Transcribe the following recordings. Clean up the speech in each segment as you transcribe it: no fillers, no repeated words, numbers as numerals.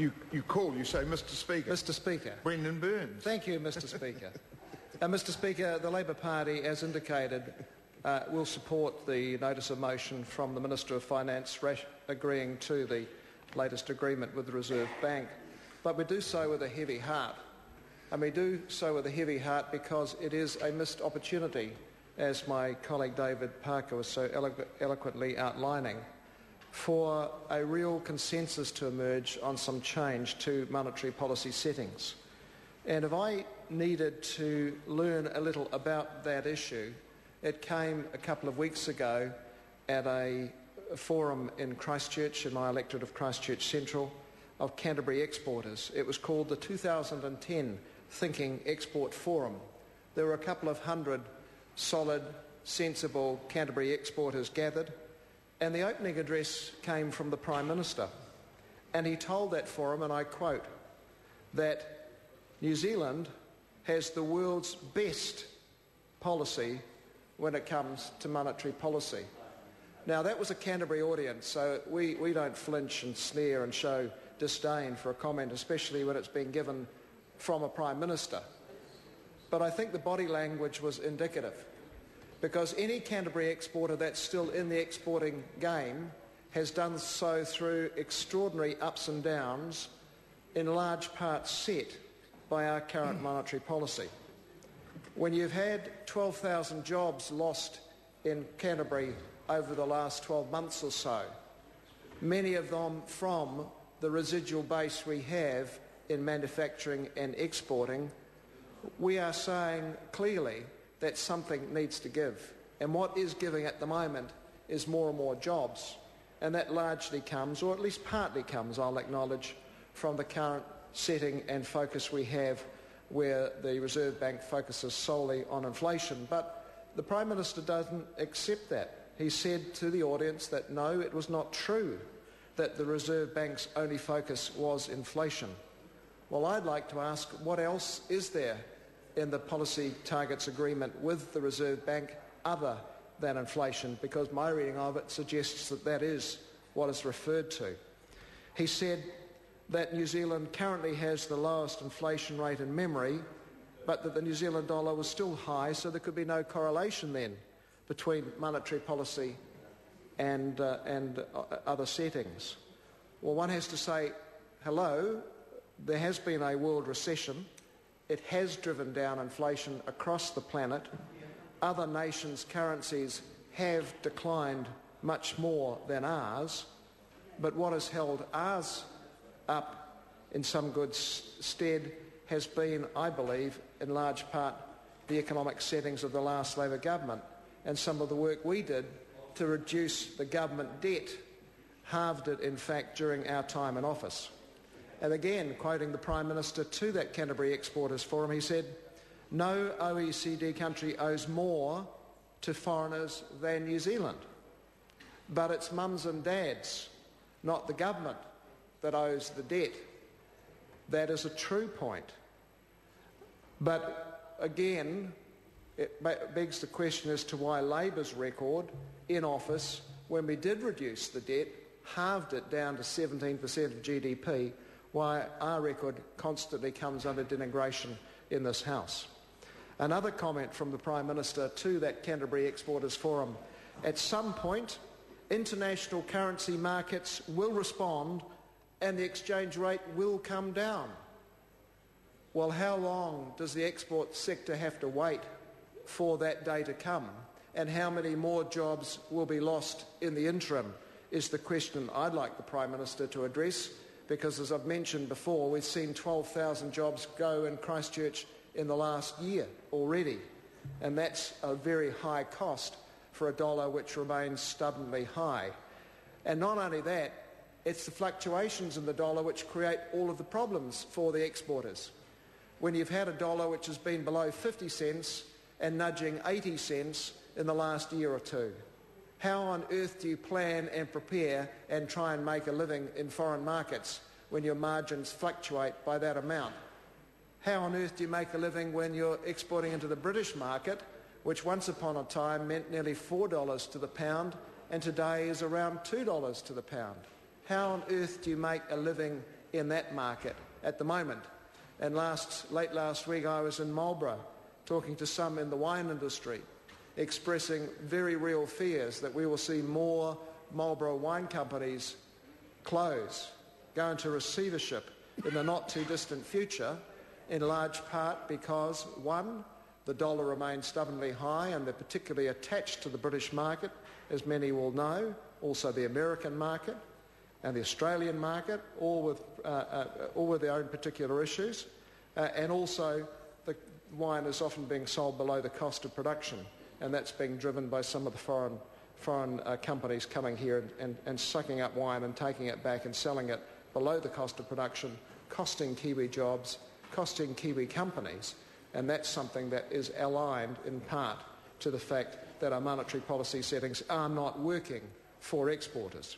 You say, Mr Speaker. Mr Speaker. Brendan Burns. Thank you, Mr Speaker. Mr Speaker, the Labour Party, as indicated, will support the notice of motion from the Minister of Finance agreeing to the latest agreement with the Reserve Bank. But we do so with a heavy heart. And we do so with a heavy heart because it is a missed opportunity, as my colleague David Parker was so eloquently outlining, for a real consensus to emerge on some change to monetary policy settings. And if I needed to learn a little about that issue, it came a couple of weeks ago at a forum in Christchurch, in my electorate of Christchurch Central, of Canterbury exporters. It was called the 2010 Thinking Export Forum. There were a couple of hundred solid, sensible Canterbury exporters gathered, and the opening address came from the Prime Minister. And he told that forum, and I quote, that New Zealand has the world's best policy when it comes to monetary policy. Now, that was a Canterbury audience, so we don't flinch and sneer and show disdain for a comment, especially when it's been given from a Prime Minister. But I think the body language was indicative, because any Canterbury exporter that's still in the exporting game has done so through extraordinary ups and downs, in large part set by our current monetary policy. When you've had 12,000 jobs lost in Canterbury over the last 12 months or so, many of them from the residual base we have in manufacturing and exporting, we are saying clearly that something needs to give. And what is giving at the moment is more and more jobs. And that largely comes, or at least partly comes, I'll acknowledge, from the current setting and focus we have where the Reserve Bank focuses solely on inflation. But the Prime Minister doesn't accept that. He said to the audience that no, it was not true that the Reserve Bank's only focus was inflation. Well, I'd like to ask, what else is there in the policy targets agreement with the Reserve Bank other than inflation? Because my reading of it suggests that that is what is referred to. He said that New Zealand currently has the lowest inflation rate in memory, but that the New Zealand dollar was still high, so there could be no correlation then between monetary policy and other settings. Well, one has to say, hello, there has been a world recession. It has driven down inflation across the planet. Other nations' currencies have declined much more than ours, but what has held ours up in some good stead has been, I believe, in large part the economic settings of the last Labor government and some of the work we did to reduce the government debt, halved it in fact during our time in office. And again, quoting the Prime Minister to that Canterbury Exporters Forum, he said, no OECD country owes more to foreigners than New Zealand, but it's mums and dads, not the government, that owes the debt. That is a true point. But again, it begs the question as to why Labor's record in office, when we did reduce the debt, halved it down to 17% of GDP, why our record constantly comes under denigration in this House. Another comment from the Prime Minister to that Canterbury Exporters Forum, at some point international currency markets will respond and the exchange rate will come down. Well, how long does the export sector have to wait for that day to come? And how many more jobs will be lost in the interim is the question I'd like the Prime Minister to address, because as I've mentioned before, we've seen 12,000 jobs go in Christchurch in the last year already, and that's a very high cost for a dollar which remains stubbornly high. And not only that, it's the fluctuations in the dollar which create all of the problems for the exporters. When you've had a dollar which has been below 50 cents and nudging 80 cents in the last year or two, how on earth do you plan and prepare and try and make a living in foreign markets when your margins fluctuate by that amount? How on earth do you make a living when you're exporting into the British market, which once upon a time meant nearly $4 to the pound and today is around $2 to the pound? How on earth do you make a living in that market at the moment. And late last week I was in Marlborough talking to some in the wine industry, expressing very real fears that we will see more Marlborough wine companies close, go into receivership in the not too distant future, in large part because, one, the dollar remains stubbornly high and they're particularly attached to the British market, as many will know, also the American market and the Australian market, all with their own particular issues, and also the wine is often being sold below the cost of production, and that's being driven by some of the foreign companies coming here and sucking up wine and taking it back and selling it below the cost of production, costing Kiwi jobs, costing Kiwi companies, and that's something that is aligned in part to the fact that our monetary policy settings are not working for exporters.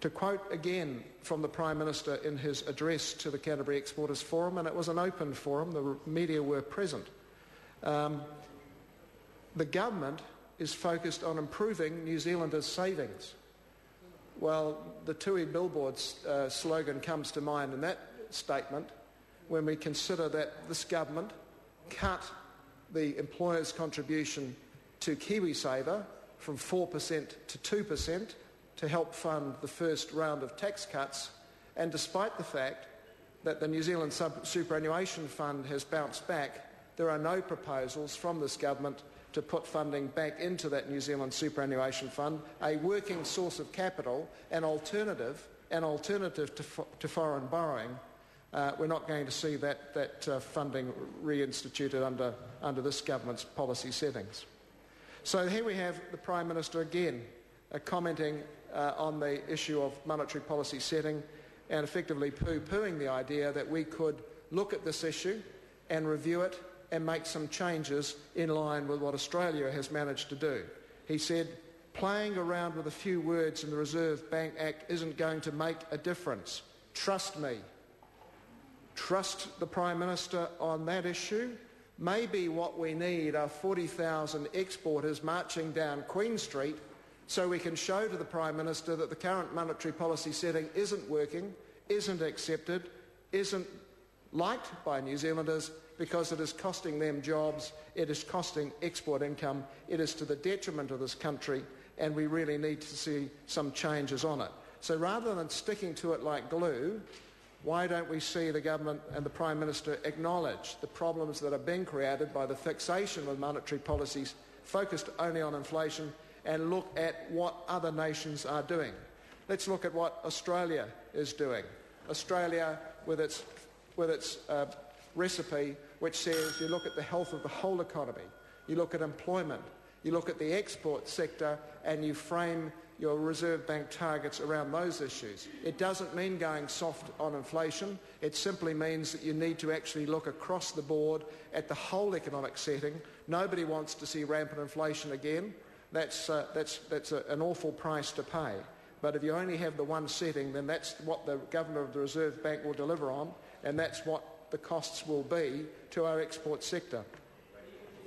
To quote again from the Prime Minister in his address to the Canterbury Exporters Forum, and it was an open forum, the media were present, the government is focused on improving New Zealanders' savings. Well, the Tui Billboards slogan comes to mind in that statement when we consider that this government cut the employer's contribution to KiwiSaver from 4% to 2% to help fund the first round of tax cuts, and despite the fact that the New Zealand Superannuation Fund has bounced back, there are no proposals from this government to put funding back into that New Zealand Superannuation Fund, a working source of capital, an alternative to foreign borrowing. We're not going to see that funding reinstituted under this government's policy settings. So here we have the Prime Minister again commenting on the issue of monetary policy setting and effectively poo-pooing the idea that we could look at this issue and review it and make some changes in line with what Australia has managed to do. He said, playing around with a few words in the Reserve Bank Act isn't going to make a difference. Trust me. Trust the Prime Minister on that issue. Maybe what we need are 40,000 exporters marching down Queen Street so we can show to the Prime Minister that the current monetary policy setting isn't working, isn't accepted, isn't liked by New Zealanders because it is costing them jobs, it is costing export income, it is to the detriment of this country, and we really need to see some changes on it. So rather than sticking to it like glue, why don't we see the government and the Prime Minister acknowledge the problems that are being created by the fixation with monetary policies focused only on inflation and look at what other nations are doing. Let's look at what Australia is doing. Australia, with its recipe, which says you look at the health of the whole economy, you look at employment, you look at the export sector, and you frame your Reserve Bank targets around those issues. It doesn't mean going soft on inflation. It simply means that you need to actually look across the board at the whole economic setting. Nobody wants to see rampant inflation again. That's an awful price to pay. But if you only have the one setting, then that's what the Governor of the Reserve Bank will deliver on, and that's what the costs will be to our export sector.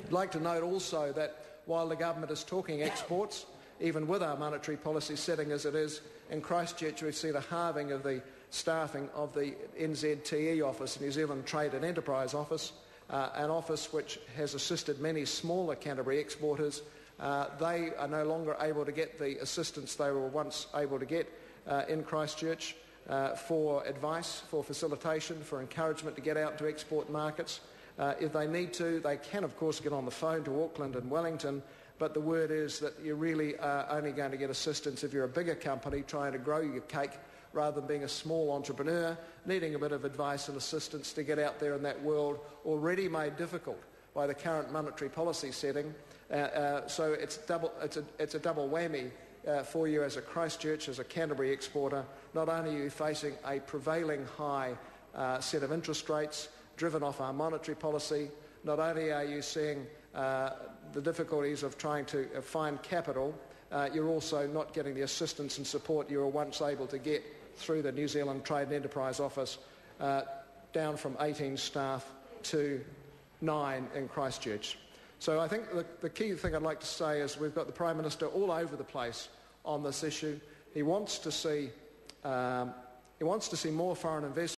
I'd like to note also that while the government is talking exports, even with our monetary policy setting as it is, in Christchurch we've seen a halving of the staffing of the NZTE office, New Zealand Trade and Enterprise Office, an office which has assisted many smaller Canterbury exporters. They are no longer able to get the assistance they were once able to get in Christchurch for advice, for facilitation, for encouragement to get out to export markets. If they need to, they can of course get on the phone to Auckland and Wellington, but the word is that you really are only going to get assistance if you're a bigger company trying to grow your cake rather than being a small entrepreneur, needing a bit of advice and assistance to get out there in that world already made difficult by the current monetary policy setting. So it's a double whammy for you as a Christchurch, as a Canterbury exporter. Not only are you facing a prevailing high set of interest rates driven off our monetary policy, not only are you seeing the difficulties of trying to find capital, you're also not getting the assistance and support you were once able to get through the New Zealand Trade and Enterprise Office, down from 18 staff to 9 in Christchurch. So I think the key thing I'd like to say is we've got the Prime Minister all over the place on this issue. He wants to see He wants to see more foreign investment